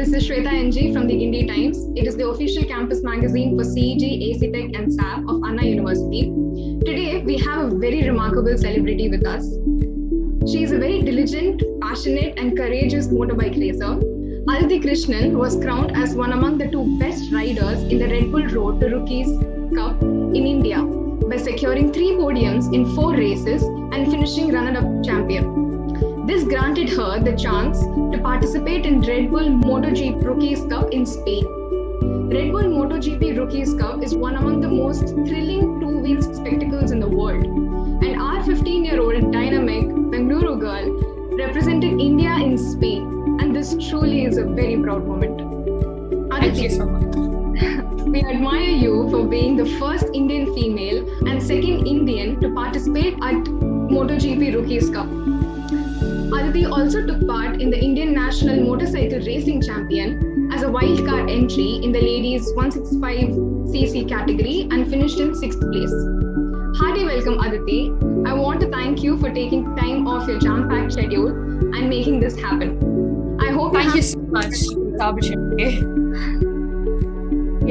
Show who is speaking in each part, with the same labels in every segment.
Speaker 1: This is Shweta NG from the Indie Times. It is the official campus magazine for CEG, ACTech and SAP of Anna University. Today, we have a very remarkable celebrity with us. She is a very diligent, passionate and courageous motorbike racer. Aditi Krishnan was crowned as one among the two best riders in the Red Bull Road to Rookies Cup in India by securing 3 podiums in 4 races and finishing runner-up champion. This granted her the chance to participate in Red Bull MotoGP Rookies Cup in Spain. Red Bull MotoGP Rookies Cup is one among the most thrilling two-wheel spectacles in the world. And our 15-year-old dynamic Bengaluru girl represented India in Spain. And this truly is a very proud moment.
Speaker 2: Thank you so much.
Speaker 1: We admire you for being the first Indian female and second Indian to participate at MotoGP Rookies Cup. Aditi also took part in the Indian National Motorcycle Racing Champion as a wildcard entry in the ladies 165cc category and finished in 6th place. Hearty welcome, Aditi. I want to thank you for taking time off your jam-packed schedule and making this happen. I hope
Speaker 2: Thank you so much for the opportunity.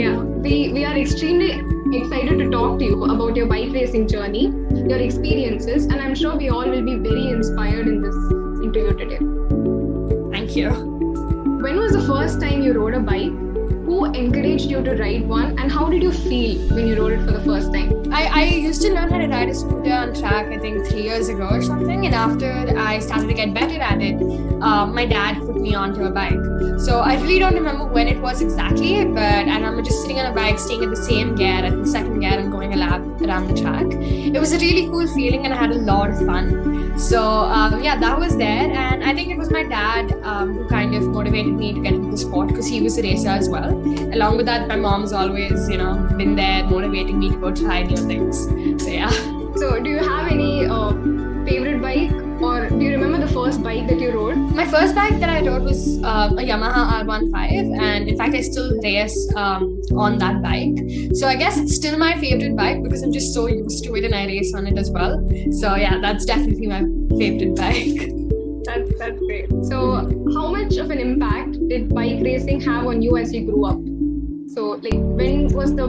Speaker 1: Yeah, we are extremely excited to talk to you about your bike racing journey, your experiences, and I'm sure we all will be very inspired in this interview today.
Speaker 2: Thank you.
Speaker 1: When was the first time you rode a bike? Who encouraged you to ride one, and how did you feel when you rode it for the first time?
Speaker 2: I used to learn how to ride a scooter on track, I think 3 years ago or something. And after I started to get better at it, my dad put me onto a bike. So I really don't remember when it was exactly, but I remember just sitting on a bike, staying at the same gear, at the second gear, and going a lap around the track. It was a really cool feeling, and I had a lot of fun. So that was there. And I think it was my dad who kind of motivated me to get into the sport because he was a racer as well. Along with that, my mom's always, been there motivating me to go try new things. So yeah.
Speaker 1: So do you have any favorite bike, or do you remember the first bike that you rode?
Speaker 2: My first bike that I rode was a Yamaha R15, and in fact I still race on that bike. So I guess it's still my favorite bike because I'm just so used to it and I race on it as well. So yeah, that's definitely my favorite bike.
Speaker 1: That's great. So how much of an impact did bike racing have on you as you grew up? So when was the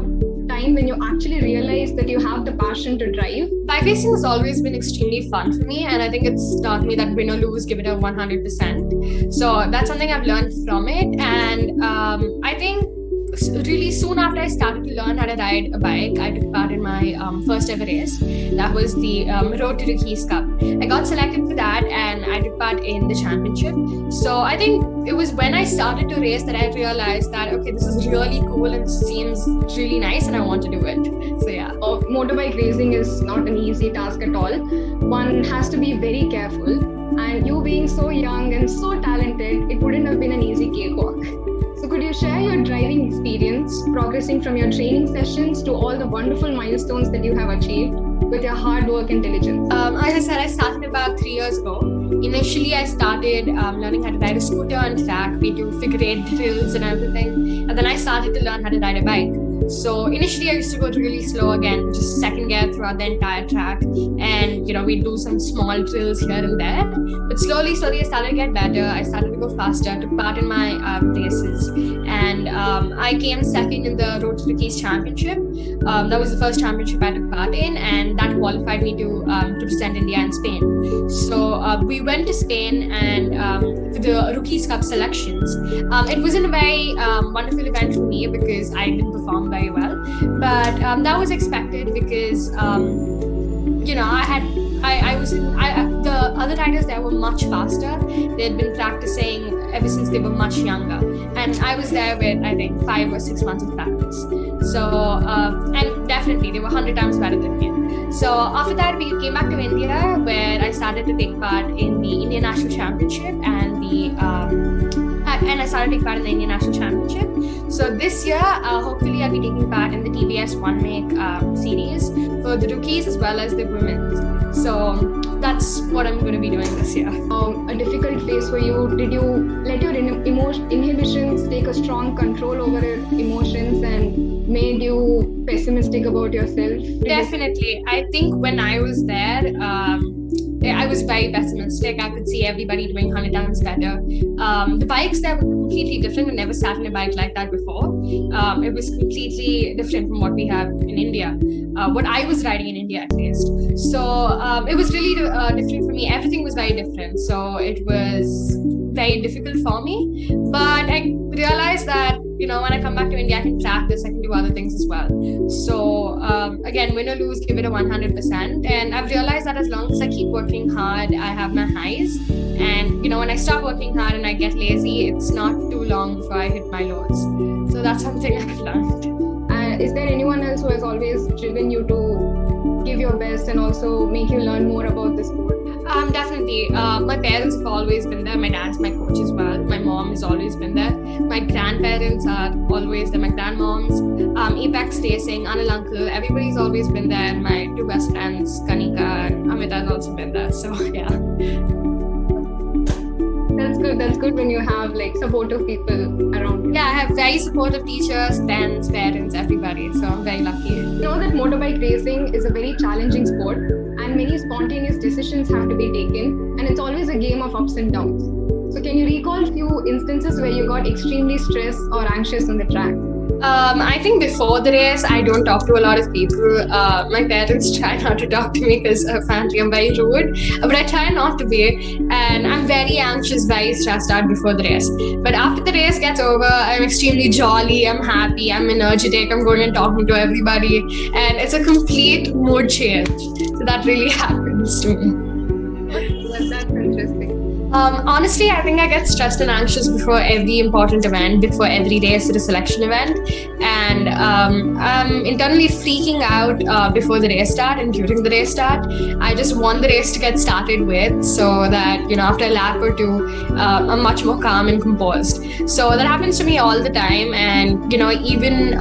Speaker 1: time when you actually realized that you have the passion to drive?
Speaker 2: Bike racing has always been extremely fun for me, and I think it's taught me that win or lose, give it a 100%. So that's something I've learned from it, and I think really soon after I started to learn how to ride a bike, I took part in my first ever race. That was the Road to Rookies Cup. I got selected for that and I took part in the championship. So I think it was when I started to race that I realized that, okay, this is really cool and seems really nice and I want to do it. So yeah.
Speaker 1: Motorbike racing is not an easy task at all. One has to be very careful. And you being so young and so talented, it wouldn't have been an easy cakewalk. So could you share your driving experience, progressing from your training sessions to all the wonderful milestones that you have achieved with your hard work and diligence?
Speaker 2: As I said, I started about 3 years ago. Initially, I started learning how to ride a scooter on track. We do figure 8 drills and everything. And then I started to learn how to ride a bike. So initially I used to go really slow again, just second gear throughout the entire track. And, we do some small drills here and there. But slowly I started to get better. I started to go faster, took part in my races. And I came second in the Road to Rookies Championship. That was the first championship I took part in, and that qualified me to represent India in Spain. So we went to Spain and for the Rookies Cup selections. It wasn't a very wonderful event for me because I didn't perform very well, but that was expected because the other riders there were much faster. They had been practicing ever since they were much younger, and I was there with I think 5 or 6 months of practice. So and definitely they were 100 times better than me. So after that we came back to India, where I started to take part in the Indian National Championship and I started taking part in the Indian National Championship. So this year, hopefully I'll be taking part in the TBS One Make series for the rookies as well as the women's. So that's what I'm going to be doing this year.
Speaker 1: A difficult phase for you. Did you let your inhibitions take a strong control over your emotions and made you pessimistic about yourself?
Speaker 2: Definitely. I think when I was there, I was very pessimistic. I could see everybody doing 100 times better. The bikes there were completely different. I never sat in a bike like that before. It was completely different from what we have in India, what I was riding in India at least. So it was really different for me. Everything was very different. So it was very difficult for me. But I realized that, when I come back to India, I can practice, I can do other things as well. So again, win or lose, give it a 100%. And I've realized that as long as I keep working hard, I have my highs. And when I stop working hard and I get lazy, it's not too long before I hit my lows. So that's something I've learned.
Speaker 1: Is there anyone else who has always driven you to give your best and also make you learn more about the sport?
Speaker 2: Definitely. My parents have always been there. My dad's my coach as well. My mom has always been there. My grandparents are always there. My grandmoms, Apex Racing, Anil Uncle, everybody's always been there. And my two best friends, Kanika and Amita, have also been there. So yeah.
Speaker 1: That's good when you have supportive people around you.
Speaker 2: Yeah, I have very supportive teachers, friends, parents, everybody. So I'm very lucky.
Speaker 1: You know that motorbike racing is a very challenging sport and many spontaneous decisions have to be taken, and it's always a game of ups and downs. So can you recall a few instances where you got extremely stressed or anxious on the track?
Speaker 2: I think before the race, I don't talk to a lot of people. My parents try not to talk to me because apparently I'm very rude, but I try not to be. And I'm very anxious, very stressed out before the race. But after the race gets over, I'm extremely jolly, I'm happy, I'm energetic, I'm going and talking to everybody. And it's a complete mood change. So that really happens to me.
Speaker 1: That's interesting.
Speaker 2: Honestly, I think I get stressed and anxious before every important event, before every race or a selection event. And I'm internally freaking out before the race start and during the race start. I just want the race to get started with so that, after a lap or two, I'm much more calm and composed. So that happens to me all the time. And, even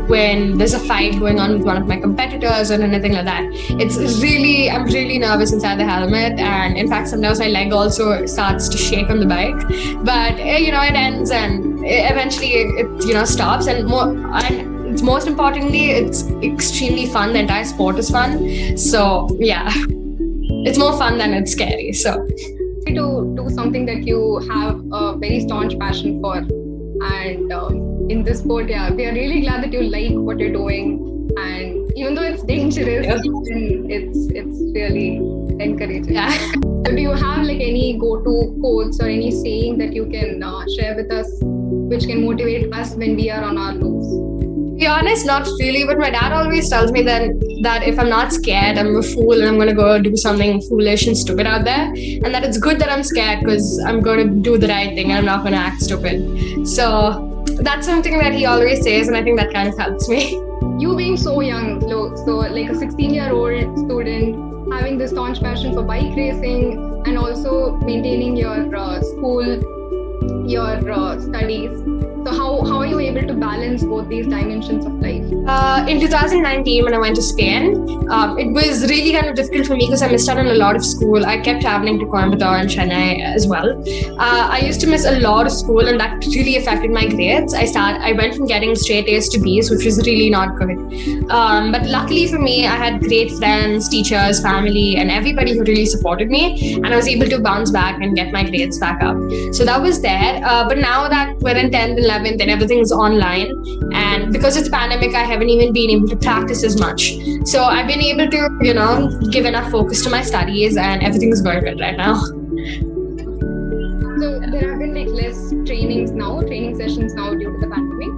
Speaker 2: when there's a fight going on with one of my competitors or anything like that, I'm really nervous inside the helmet. And in fact, sometimes my leg also starts to shake on the bike, but it ends and eventually it stops, and most importantly, it's extremely fun. The entire sport is fun. So yeah, it's more fun than it's scary. So
Speaker 1: to do something that you have a very staunch passion for, and in this sport, we are really glad that you like what you're doing, and even though it's dangerous, it's really encouraging.
Speaker 2: Yeah.
Speaker 1: So do you have any go-to quotes or any saying that you can share with us which can motivate us when we are on our lows?
Speaker 2: To be honest, not really, but my dad always tells me that if I'm not scared, I'm a fool and I'm going to go do something foolish and stupid out there, and that it's good that I'm scared because I'm going to do the right thing and I'm not going to act stupid. So that's something that he always says, and I think that kind of helps me.
Speaker 1: You being so young, so like a 16-year-old student, having this staunch passion for bike racing and also maintaining your school, your studies. So how are you able to balance both these dimensions of life?
Speaker 2: In 2019, when I went to Spain, it was really kind of difficult for me because I missed out on a lot of school. I kept traveling to Coimbatore and Chennai as well. I used to miss a lot of school, and that really affected my grades. I went from getting straight A's to B's, which was really not good. But luckily for me, I had great friends, teachers, family, and everybody who really supported me, and I was able to bounce back and get my grades back up. So that was there. But now that we're in 10th and 11th and everything's online, and because it's pandemic, I haven't even been able to practice as much. So I've been able to, give enough focus to my studies, and everything's going good right now.
Speaker 1: So there have been less training sessions now due to the pandemic?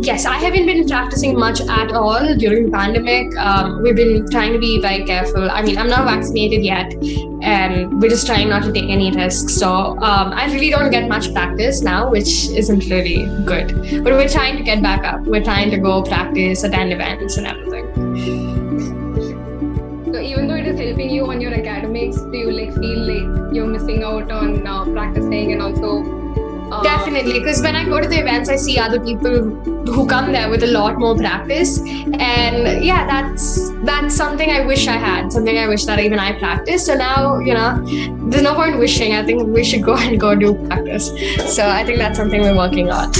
Speaker 2: Yes, I haven't been practicing much at all during the pandemic. We've been trying to be very careful. I mean, I'm not vaccinated yet, and we're just trying not to take any risks. So I really don't get much practice now, which isn't really good. But we're trying to get back up. We're trying to go practice, attend events and everything.
Speaker 1: So even though it is helping you on your academics, do you feel like you're missing out on practicing and also
Speaker 2: Definitely, because when I go to the events, I see other people who come there with a lot more practice, and yeah, that's something I wish I had, something I wish that even I practiced. So now, there's no point wishing. I think we should go do practice. So I think that's something we're working on.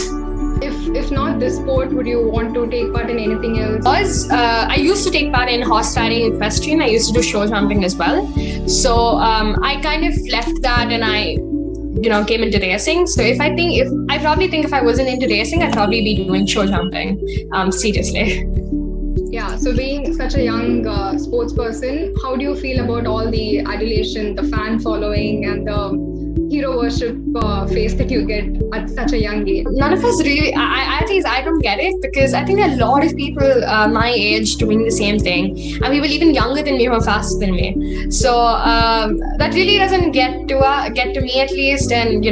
Speaker 1: If If not this sport, would you want to take part in anything else?
Speaker 2: I used to take part in horse riding and equestrian. I used to do show jumping as well. So I kind of left that and I came into racing. So I probably think if I wasn't into racing, I'd probably be doing show jumping. Seriously.
Speaker 1: Yeah, so being such a young sports person, how do you feel about all the adulation, the fan following, and the hero worship phase that you get at such a young age?
Speaker 2: None of us really, I don't get it, because I think there are a lot of people my age doing the same thing, and people even younger than me who are faster than me. So that really doesn't get to me, at least. And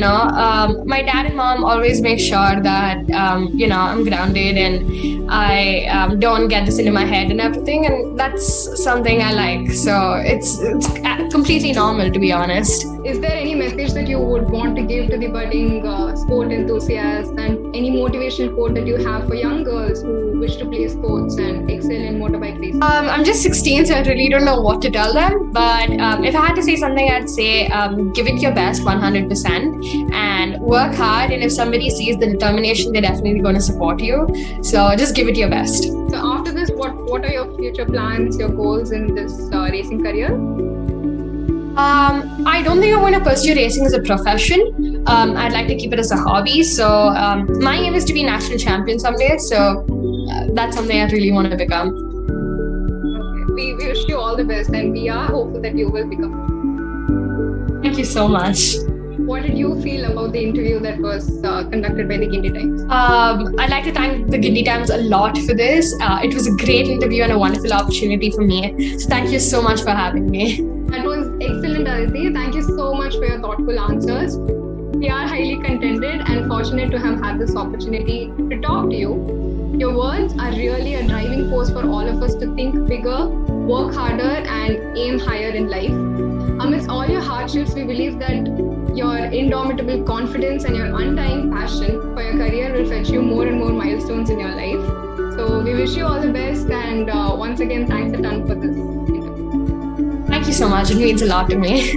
Speaker 2: my dad and mom always make sure that I'm grounded and I don't get this into my head and everything, and that's something I like. So it's completely normal, to be honest.
Speaker 1: Is there any message that you would want to give to the budding sport enthusiasts, and any motivational quote that you have for young girls who wish to play sports and excel in motorbike racing?
Speaker 2: I'm just 16, so I really don't know what to tell them. But if I had to say something, I'd say give it your best 100% and work hard. And if somebody sees the determination, they're definitely going to support you. So just give it your best.
Speaker 1: So after this, what are your future plans, your goals in this racing career?
Speaker 2: I don't think I want to pursue racing as a profession. I'd like to keep it as a hobby. So my aim is to be national champion someday. So that's something I really want to become.
Speaker 1: Okay. We wish you all the best, and we are hopeful that you will become.
Speaker 2: Thank you so much.
Speaker 1: What did you feel about the interview that was conducted by the Guindy Times?
Speaker 2: I'd like to thank the Guindy Times a lot for this. It was a great interview and a wonderful opportunity for me. So thank you so much for having me.
Speaker 1: That was excellent, Aditi. Thank you so much for your thoughtful answers. We are highly contented and fortunate to have had this opportunity to talk to you. Your words are really a driving force for all of us to think bigger, work harder, and aim higher in life. Amidst all your hardships, we believe that your indomitable confidence and your undying passion for your career will fetch you more and more milestones in your life. So we wish you all the best, and once again, thanks a ton for this.
Speaker 2: Thank you so much. It means a lot to me.